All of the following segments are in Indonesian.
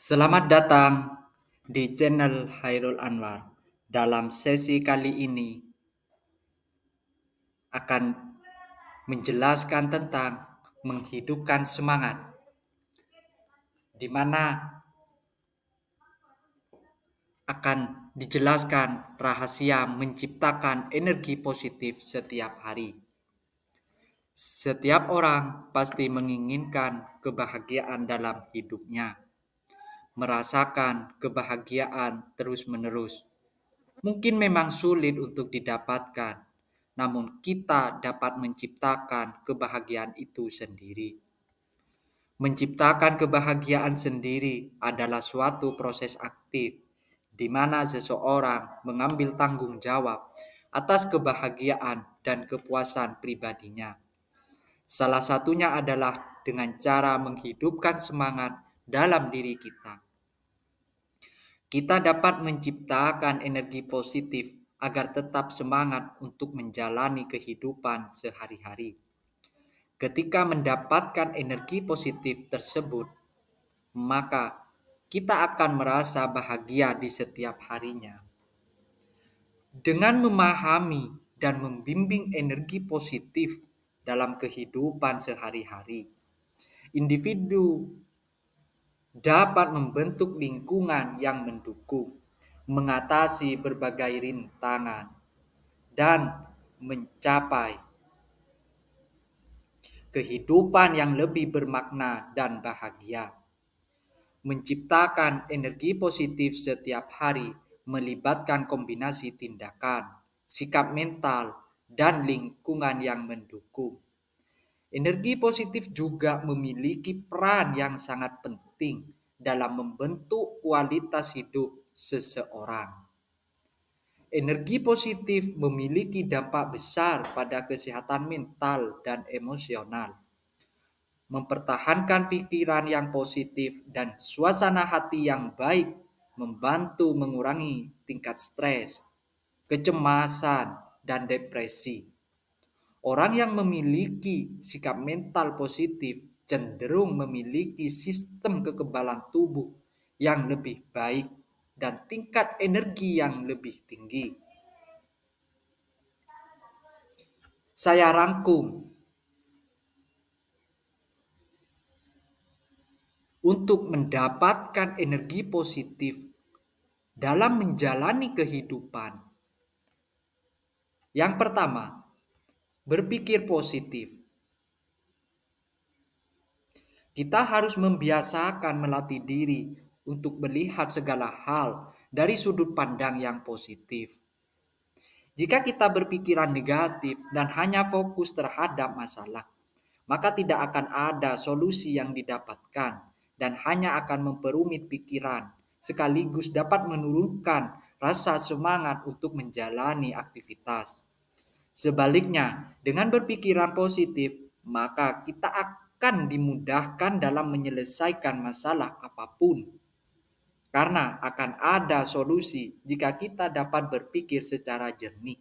Selamat datang di channel Hairul Anwar. Dalam sesi kali ini akan menjelaskan tentang menghidupkan semangat, di mana akan dijelaskan rahasia menciptakan energi positif setiap hari. Setiap orang pasti menginginkan kebahagiaan dalam hidupnya, merasakan kebahagiaan terus-menerus. Mungkin memang sulit untuk didapatkan, namun kita dapat menciptakan kebahagiaan itu sendiri. Menciptakan kebahagiaan sendiri adalah suatu proses aktif, di mana seseorang mengambil tanggung jawab atas kebahagiaan dan kepuasan pribadinya. Salah satunya adalah dengan cara menghidupkan semangat dalam diri kita. Kita dapat menciptakan energi positif agar tetap semangat untuk menjalani kehidupan sehari-hari. Ketika mendapatkan energi positif tersebut, maka kita akan merasa bahagia di setiap harinya. Dengan memahami dan membimbing energi positif dalam kehidupan sehari-hari, individu dapat membentuk lingkungan yang mendukung, mengatasi berbagai rintangan, dan mencapai kehidupan yang lebih bermakna dan bahagia. Menciptakan energi positif setiap hari melibatkan kombinasi tindakan, sikap mental, dan lingkungan yang mendukung. Energi positif juga memiliki peran yang sangat penting dalam membentuk kualitas hidup seseorang. Energi positif memiliki dampak besar pada kesehatan mental dan emosional. Mempertahankan pikiran yang positif dan suasana hati yang baik membantu mengurangi tingkat stres, kecemasan, dan depresi. Orang yang memiliki sikap mental positif cenderung memiliki sistem kekebalan tubuh yang lebih baik dan tingkat energi yang lebih tinggi. Saya rangkum untuk mendapatkan energi positif dalam menjalani kehidupan. Yang pertama, berpikir positif. Kita harus membiasakan melatih diri untuk melihat segala hal dari sudut pandang yang positif. Jika kita berpikiran negatif dan hanya fokus terhadap masalah, maka tidak akan ada solusi yang didapatkan dan hanya akan memperumit pikiran, sekaligus dapat menurunkan rasa semangat untuk menjalani aktivitas. Sebaliknya, dengan berpikiran positif, maka kita akan dimudahkan dalam menyelesaikan masalah apapun. Karena akan ada solusi jika kita dapat berpikir secara jernih.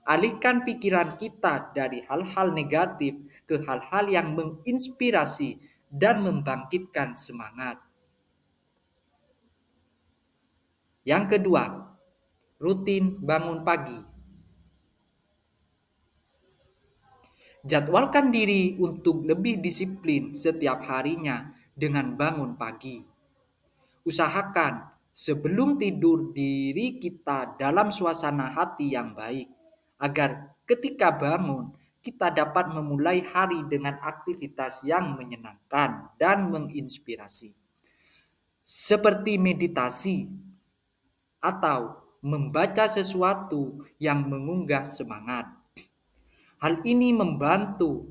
Alihkan pikiran kita dari hal-hal negatif ke hal-hal yang menginspirasi dan membangkitkan semangat. Yang kedua, rutin bangun pagi. Jadwalkan diri untuk lebih disiplin setiap harinya dengan bangun pagi. Usahakan sebelum tidur diri kita dalam suasana hati yang baik, agar ketika bangun kita dapat memulai hari dengan aktivitas yang menyenangkan dan menginspirasi. Seperti meditasi atau membaca sesuatu yang mengunggah semangat. Hal ini membentuk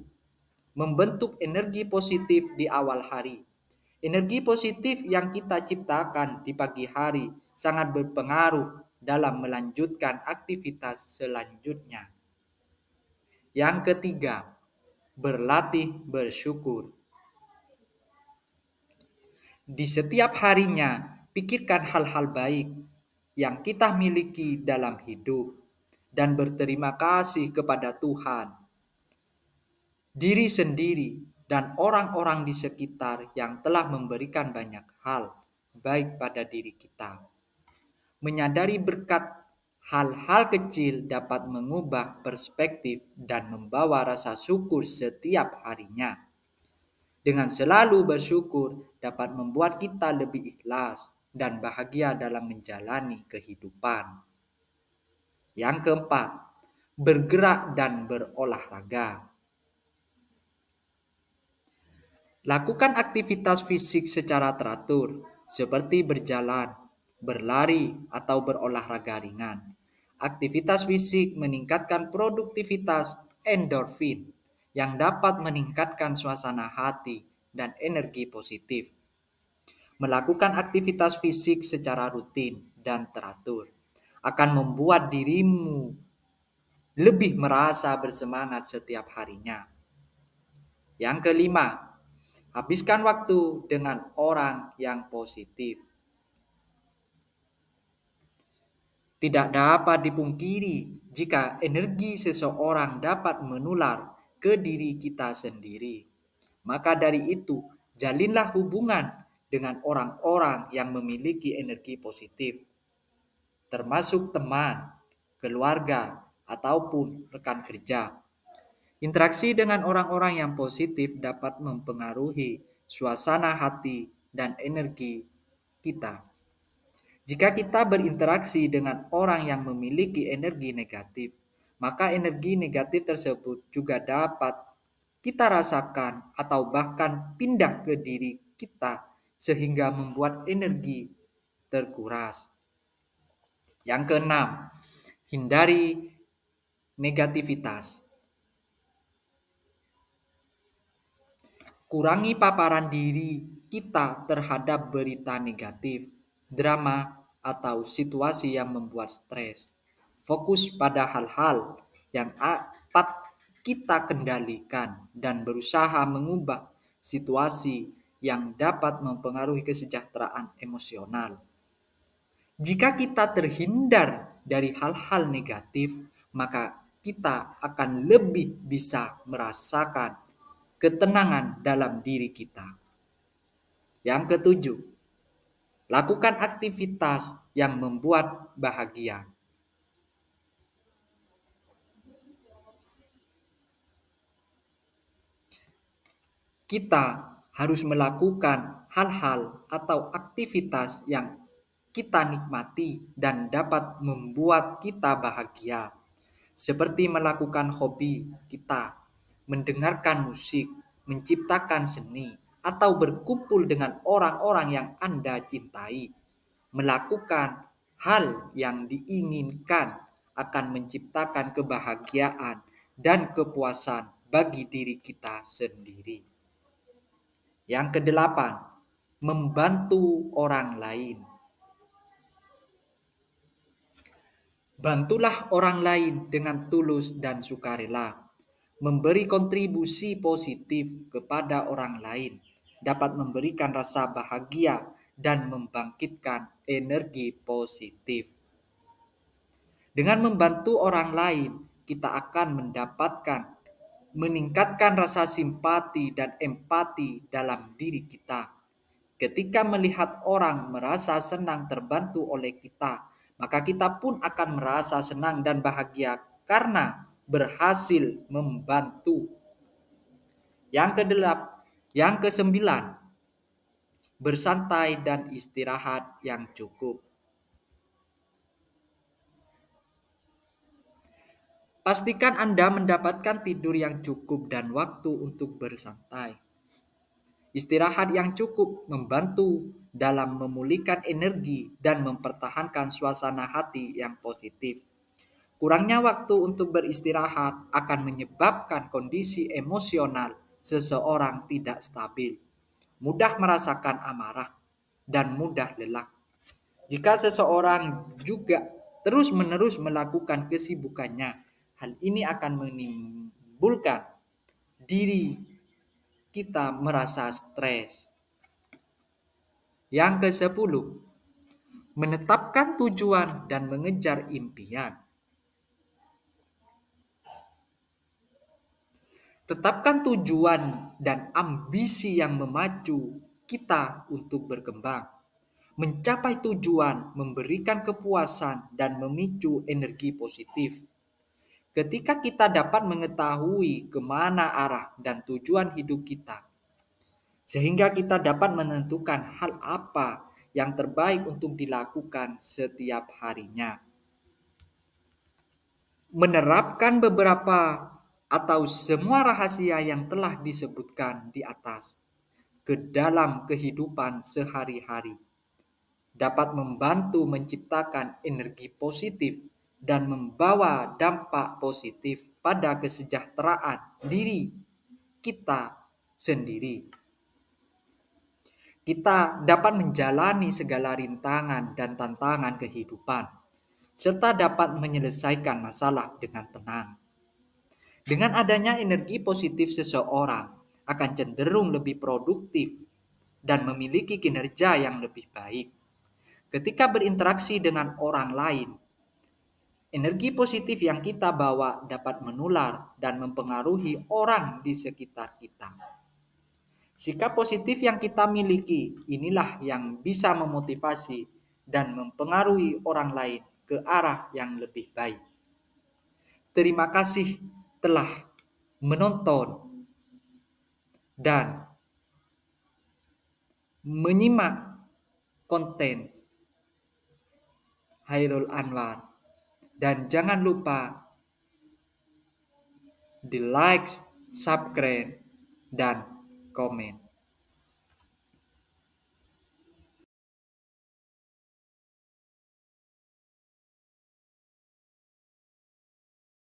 energi positif di awal hari. Energi positif yang kita ciptakan di pagi hari sangat berpengaruh dalam melanjutkan aktivitas selanjutnya. Yang ketiga, berlatih bersyukur. Di setiap harinya, pikirkan hal-hal baik yang kita miliki dalam hidup dan berterima kasih kepada Tuhan, diri sendiri, dan orang-orang di sekitar yang telah memberikan banyak hal baik pada diri kita. Menyadari berkat hal-hal kecil dapat mengubah perspektif dan membawa rasa syukur setiap harinya. Dengan selalu bersyukur dapat membuat kita lebih ikhlas dan bahagia dalam menjalani kehidupan. Yang keempat, bergerak dan berolahraga. Lakukan aktivitas fisik secara teratur, seperti berjalan, berlari, atau berolahraga ringan. Aktivitas fisik meningkatkan produktivitas endorfin yang dapat meningkatkan suasana hati dan energi positif. Melakukan aktivitas fisik secara rutin dan teratur akan membuat dirimu lebih merasa bersemangat setiap harinya. Yang kelima, habiskan waktu dengan orang yang positif. Tidak dapat dipungkiri jika energi seseorang dapat menular ke diri kita sendiri. Maka dari itu, jalinlah hubungan dengan orang-orang yang memiliki energi positif, termasuk teman, keluarga, ataupun rekan kerja. Interaksi dengan orang-orang yang positif dapat mempengaruhi suasana hati dan energi kita. Jika kita berinteraksi dengan orang yang memiliki energi negatif, maka energi negatif tersebut juga dapat kita rasakan atau bahkan pindah ke diri kita sehingga membuat energi terkuras. Yang keenam, hindari negativitas. Kurangi paparan diri kita terhadap berita negatif, drama, atau situasi yang membuat stres. Fokus pada hal-hal yang dapat kita kendalikan dan berusaha mengubah situasi yang dapat mempengaruhi kesejahteraan emosional. Jika kita terhindar dari hal-hal negatif, maka kita akan lebih bisa merasakan ketenangan dalam diri kita. Yang ketujuh, lakukan aktivitas yang membuat bahagia. Kita harus melakukan hal-hal atau aktivitas yang kita nikmati dan dapat membuat kita bahagia. Seperti melakukan hobi kita, mendengarkan musik, menciptakan seni, atau berkumpul dengan orang-orang yang Anda cintai. Melakukan hal yang diinginkan akan menciptakan kebahagiaan dan kepuasan bagi diri kita sendiri. Yang kedelapan, membantu orang lain. Bantulah orang lain dengan tulus dan sukarela. Memberi kontribusi positif kepada orang lain dapat memberikan rasa bahagia dan membangkitkan energi positif. Dengan membantu orang lain, kita akan meningkatkan rasa simpati dan empati dalam diri kita. Ketika melihat orang merasa senang terbantu oleh kita, maka kita pun akan merasa senang dan bahagia karena berhasil membantu. Yang kesembilan, bersantai dan istirahat yang cukup. Pastikan Anda mendapatkan tidur yang cukup dan waktu untuk bersantai. Istirahat yang cukup membantu dalam memulihkan energi dan mempertahankan suasana hati yang positif. Kurangnya waktu untuk beristirahat akan menyebabkan kondisi emosional seseorang tidak stabil, mudah merasakan amarah, dan mudah lelah. Jika seseorang juga terus-menerus melakukan kesibukannya, hal ini akan menimbulkan diri kita merasa stres. Yang ke-10, menetapkan tujuan dan mengejar impian. Tetapkan tujuan dan ambisi yang memacu kita untuk berkembang. mencapai tujuan, memberikan kepuasan, dan memicu energi positif. Ketika kita dapat mengetahui kemana arah dan tujuan hidup kita, sehingga kita dapat menentukan hal apa yang terbaik untuk dilakukan setiap harinya. Menerapkan beberapa atau semua rahasia yang telah disebutkan di atas ke dalam kehidupan sehari-hari dapat membantu menciptakan energi positif dan membawa dampak positif pada kesejahteraan diri kita sendiri. Kita dapat menjalani segala rintangan dan tantangan kehidupan, serta dapat menyelesaikan masalah dengan tenang. Dengan adanya energi positif, seseorang akan cenderung lebih produktif dan memiliki kinerja yang lebih baik. Ketika berinteraksi dengan orang lain, energi positif yang kita bawa dapat menular dan mempengaruhi orang di sekitar kita. Sikap positif yang kita miliki inilah yang bisa memotivasi dan mempengaruhi orang lain ke arah yang lebih baik. Terima kasih telah menonton dan menyimak konten Hairul Anwar. Dan jangan lupa di like, subscribe, dan komen.